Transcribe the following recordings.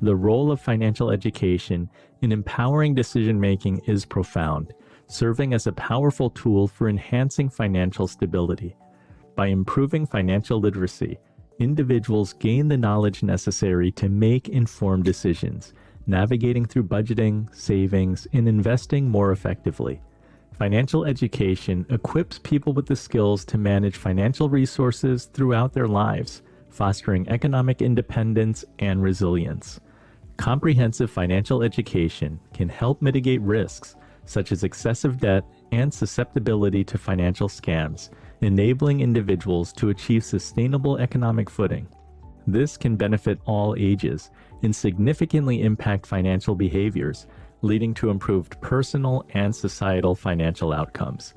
the role of financial education in empowering decision-making is profound, serving as a powerful tool for enhancing financial stability. By improving financial literacy, individuals gain the knowledge necessary to make informed decisions, navigating through budgeting, savings, and investing more effectively. Financial education equips people with the skills to manage financial resources throughout their lives, fostering economic independence and resilience. Comprehensive financial education can help mitigate risks such as excessive debt and susceptibility to financial scams, enabling individuals to achieve sustainable economic footing. This can benefit all ages and significantly impact financial behaviors, leading to improved personal and societal financial outcomes.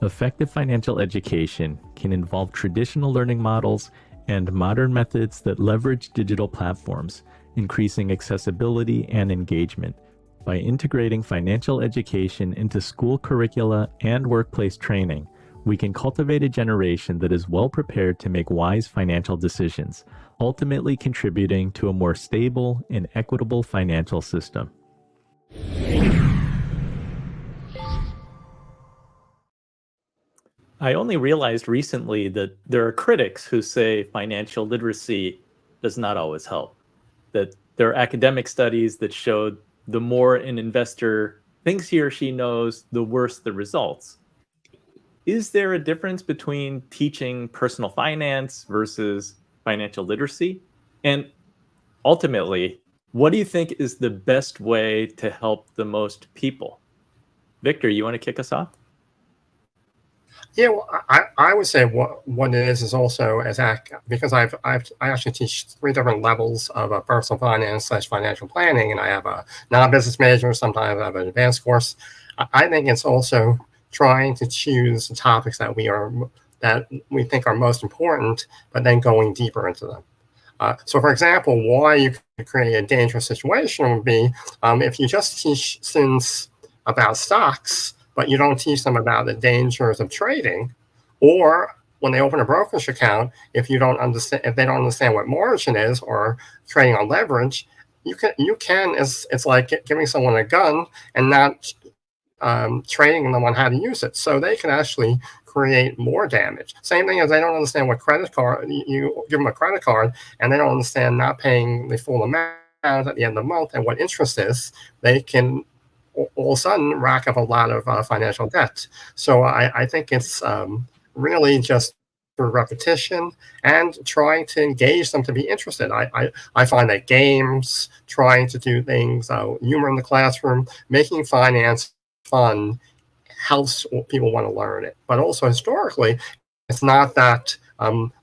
Effective financial education can involve traditional learning models and modern methods that leverage digital platforms, increasing accessibility and engagement. By integrating financial education into school curricula and workplace training, we can cultivate a generation that is well prepared to make wise financial decisions, ultimately contributing to a more stable and equitable financial system. I only realized recently that there are critics who say financial literacy does not always help, that there are academic studies that showed the more an investor thinks he or she knows, the worse the results. Is there a difference between teaching personal finance versus financial literacy? And ultimately, what do you think is the best way to help the most people? Victor, you want to kick us off? Yeah, well, I would say what it is also because I actually teach 3 different levels of personal finance / financial planning, and I have a non-business major. Sometimes I have an advanced course. I think it's also trying to choose the topics that we think are most important, but then going deeper into them. So, for example, why you could create a dangerous situation would be if you just teach students about stocks, but you don't teach them about the dangers of trading, or when they open a brokerage account, if they don't understand what margin is or trading on leverage, it's like giving someone a gun and not training them on how to use it. So they can actually create more damage. Same thing as they don't understand what credit card, you give them a credit card and they don't understand not paying the full amount at the end of the month and what interest is, they can all of a sudden rack up a lot of financial debt. So I think it's really just through repetition and trying to engage them to be interested. I find that games, trying to do things, humor in the classroom, making finance fun helps people want to learn it. But also historically, it's not that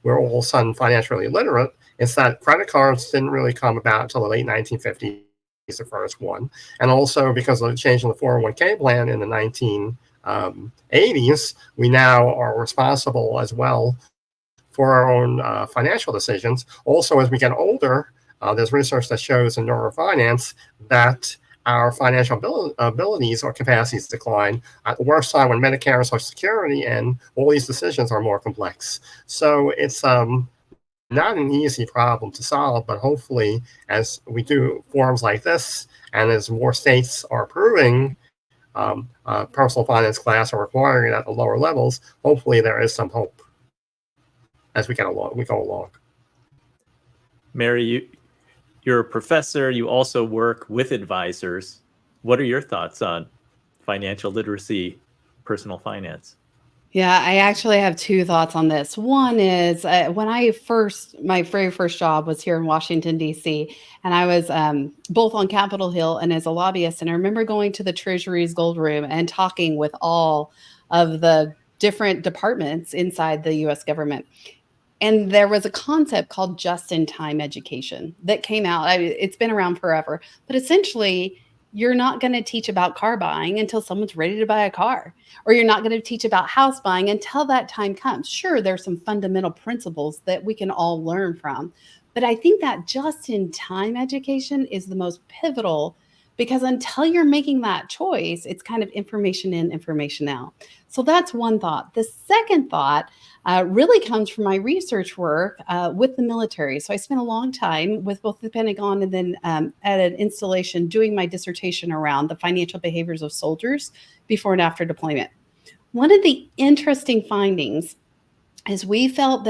we're all of a sudden financially illiterate. It's that credit cards didn't really come about until the late 1950s, the first one. And also because of the change in the 401k plan in the 1980s, we now are responsible as well for our own financial decisions. Also, as we get older, there's research that shows in neurofinance that our financial abilities or capacities decline at the worst time when Medicare and Social Security and all these decisions are more complex. So it's not an easy problem to solve, but hopefully as we do forums like this and as more states are approving personal finance class or requiring it at the lower levels, hopefully there is some hope as we go along. Mary, you're a professor. You also work with advisors. What are your thoughts on financial literacy, personal finance? Yeah, I actually have 2 thoughts on this. One is when my very first job was here in Washington, D.C., and I was both on Capitol Hill and as a lobbyist. And I remember going to the Treasury's Gold Room and talking with all of the different departments inside the U.S. government. And there was a concept called just-in-time education that came out. It's been around forever. But essentially, you're not going to teach about car buying until someone's ready to buy a car. Or you're not going to teach about house buying until that time comes. Sure, there's some fundamental principles that we can all learn from. But I think that just-in-time education is the most pivotal, because until you're making that choice, it's kind of information in, information out. So that's one thought. The second thought, really comes from my research work with the military. So I spent a long time with both the Pentagon and then at an installation doing my dissertation around the financial behaviors of soldiers before and after deployment. One of the interesting findings is we found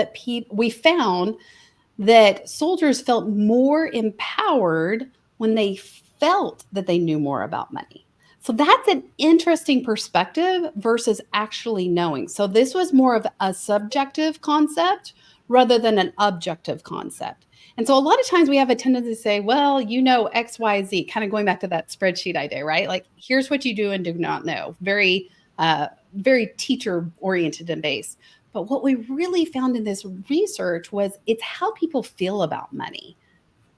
that soldiers felt more empowered when they felt that they knew more about money. So that's an interesting perspective versus actually knowing. So this was more of a subjective concept rather than an objective concept. And so a lot of times we have a tendency to say, well, you know, X, Y, Z, kind of going back to that spreadsheet idea, right? Like, here's what you do and do not know. Very teacher oriented and based. But what we really found in this research was it's how people feel about money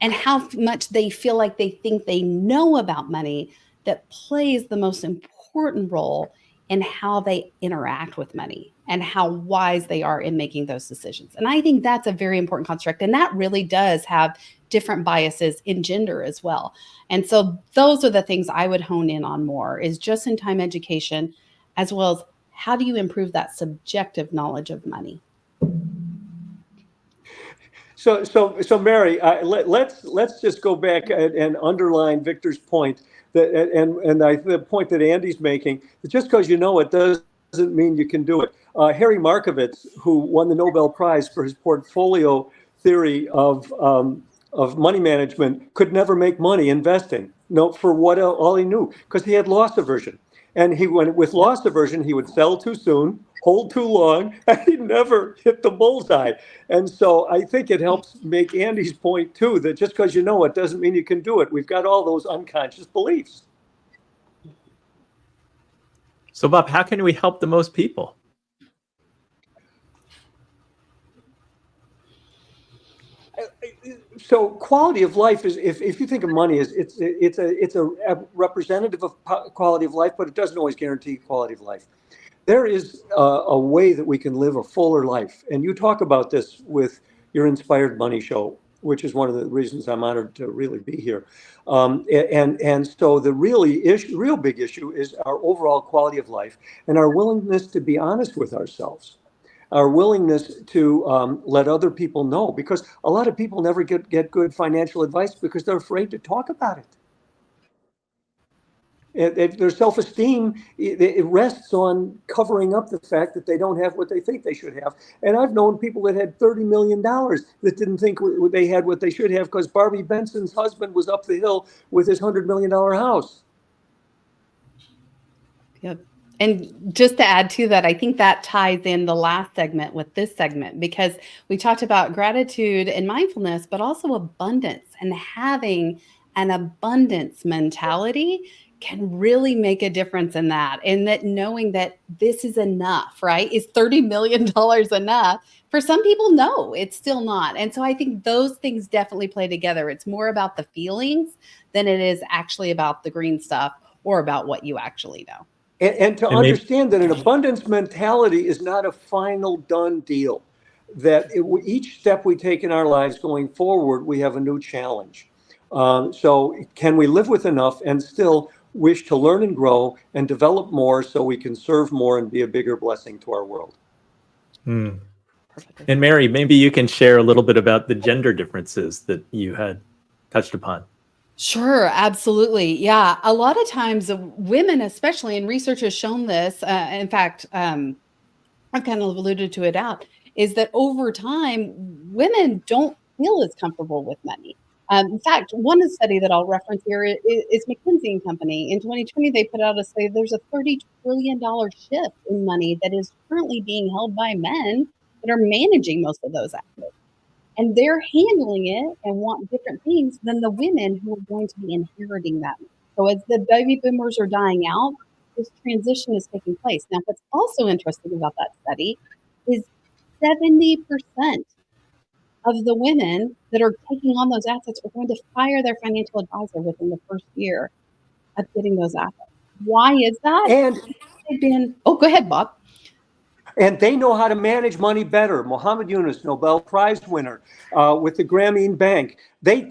and how much they feel like they think they know about money that plays the most important role in how they interact with money and how wise they are in making those decisions. And I think that's a very important construct. And that really does have different biases in gender as well. And so those are the things I would hone in on more is just-in-time education, as well as how do you improve that subjective knowledge of money? So Mary, let's just go back and underline Victor's point the point that Andy's making. That just because you know it doesn't mean you can do it. Harry Markowitz, who won the Nobel Prize for his portfolio theory of money management, could never make money investing. No, for what all he knew, because he had loss aversion. And with loss aversion, he would sell too soon, hold too long, and he'd never hit the bullseye. And so I think it helps make Andy's point too, that just because you know it doesn't mean you can do it. We've got all those unconscious beliefs. So Bob, how can we help the most people? So quality of life is, if you think of money as it's a representative of quality of life, but it doesn't always guarantee quality of life. There is a way that we can live a fuller life. And you talk about this with your Inspired Money show, which is one of the reasons I'm honored to really be here. And so the real big issue is our overall quality of life and our willingness to be honest with ourselves. Our willingness to let other people know, because a lot of people never get good financial advice because they're afraid to talk about it. Their self-esteem, it rests on covering up the fact that they don't have what they think they should have. And I've known people that had $30 million that didn't think they had what they should have because Barbie Benson's husband was up the hill with his $100 million house. Yep. And just to add to that, I think that ties in the last segment with this segment, because we talked about gratitude and mindfulness, but also abundance, and having an abundance mentality can really make a difference in that. And that knowing that this is enough, right? Is $30 million enough? For some people, no, it's still not. And so I think those things definitely play together. It's more about the feelings than it is actually about the green stuff or about what you actually know. And to understand that an abundance mentality is not a final done deal, that each step we take in our lives going forward, we have a new challenge. So can we live with enough and still wish to learn and grow and develop more so we can serve more and be a bigger blessing to our world? And Mary, maybe you can share a little bit about the gender differences that you had touched upon. Sure, absolutely. Yeah. A lot of times women, especially, and research has shown this, in fact, I've kind of alluded to it out, is that over time, women don't feel as comfortable with money. In fact, one study that I'll reference here is McKinsey & Company. In 2020, they put out a study, there's a $30 trillion shift in money that is currently being held by men that are managing most of those assets. And they're handling it and want different things than the women who are going to be inheriting that. So as the baby boomers are dying out, this transition is taking place. Now, what's also interesting about that study is 70% of the women that are taking on those assets are going to fire their financial advisor within the first year of getting those assets. Why is that? And go ahead, Bob. And they know how to manage money better. Mohammed Yunus, Nobel Prize winner with the Grameen Bank. They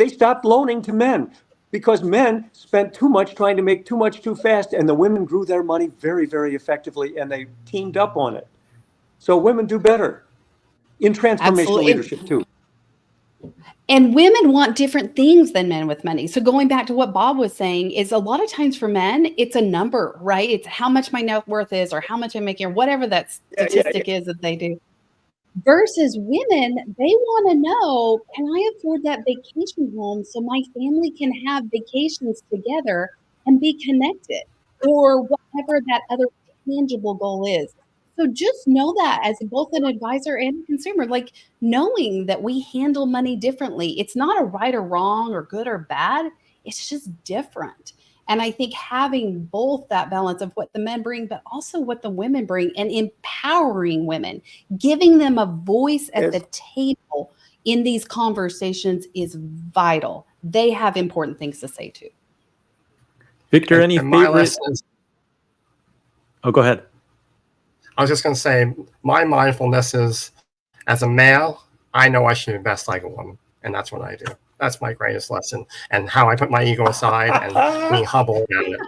stopped loaning to men because men spent too much trying to make too much too fast, and the women grew their money very, very effectively, and they teamed up on it. So women do better in transformational Absolutely. leadership too. And women want different things than men with money. So going back to what Bob was saying is a lot of times for men, it's a number, right? It's how much my net worth is or how much I'm making or whatever that statistic is that they do. Versus women, they want to know, can I afford that vacation home so my family can have vacations together and be connected or whatever that other tangible goal is. So just know that as both an advisor and a consumer, like knowing that we handle money differently. It's not a right or wrong or good or bad. It's just different. And I think having both that balance of what the men bring, but also what the women bring and empowering women, giving them a voice at the table in these conversations is vital. They have important things to say too. Victor, any and my favorite? lessons, Oh, go ahead. I was just going to say, my mindfulness is, as a male, I know I should invest like a woman, and that's what I do. That's my greatest lesson, and how I put my ego aside and being humble about it.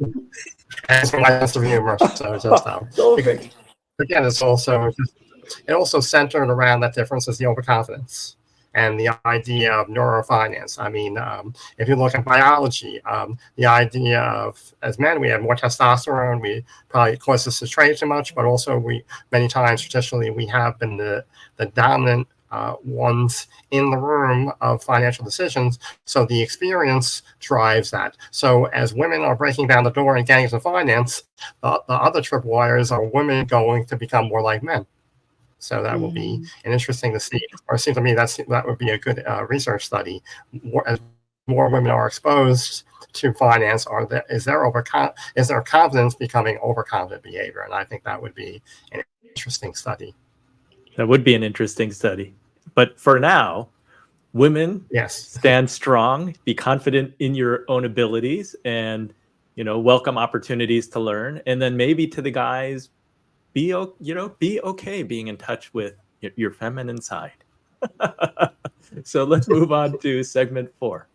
And it's my sense of humor. So just again, it's also centered around that difference is the overconfidence and the idea of neurofinance. I mean, if you look at biology, the idea of, as men, we have more testosterone. We probably cause us to trade too much, but also many times traditionally we have been the dominant ones in the room of financial decisions. So the experience drives that. So as women are breaking down the door and getting into finance, the other tripwires are women going to become more like men. So that will be an interesting to see. Or it seems to me that would be a good research study. As more women are exposed to finance, is there confidence becoming overconfident behavior? And I think that would be an interesting study. That would be an interesting study. But for now, women, stand strong, be confident in your own abilities, and welcome opportunities to learn. And then maybe to the guys, be okay being in touch with your feminine side. So let's move on to segment 4.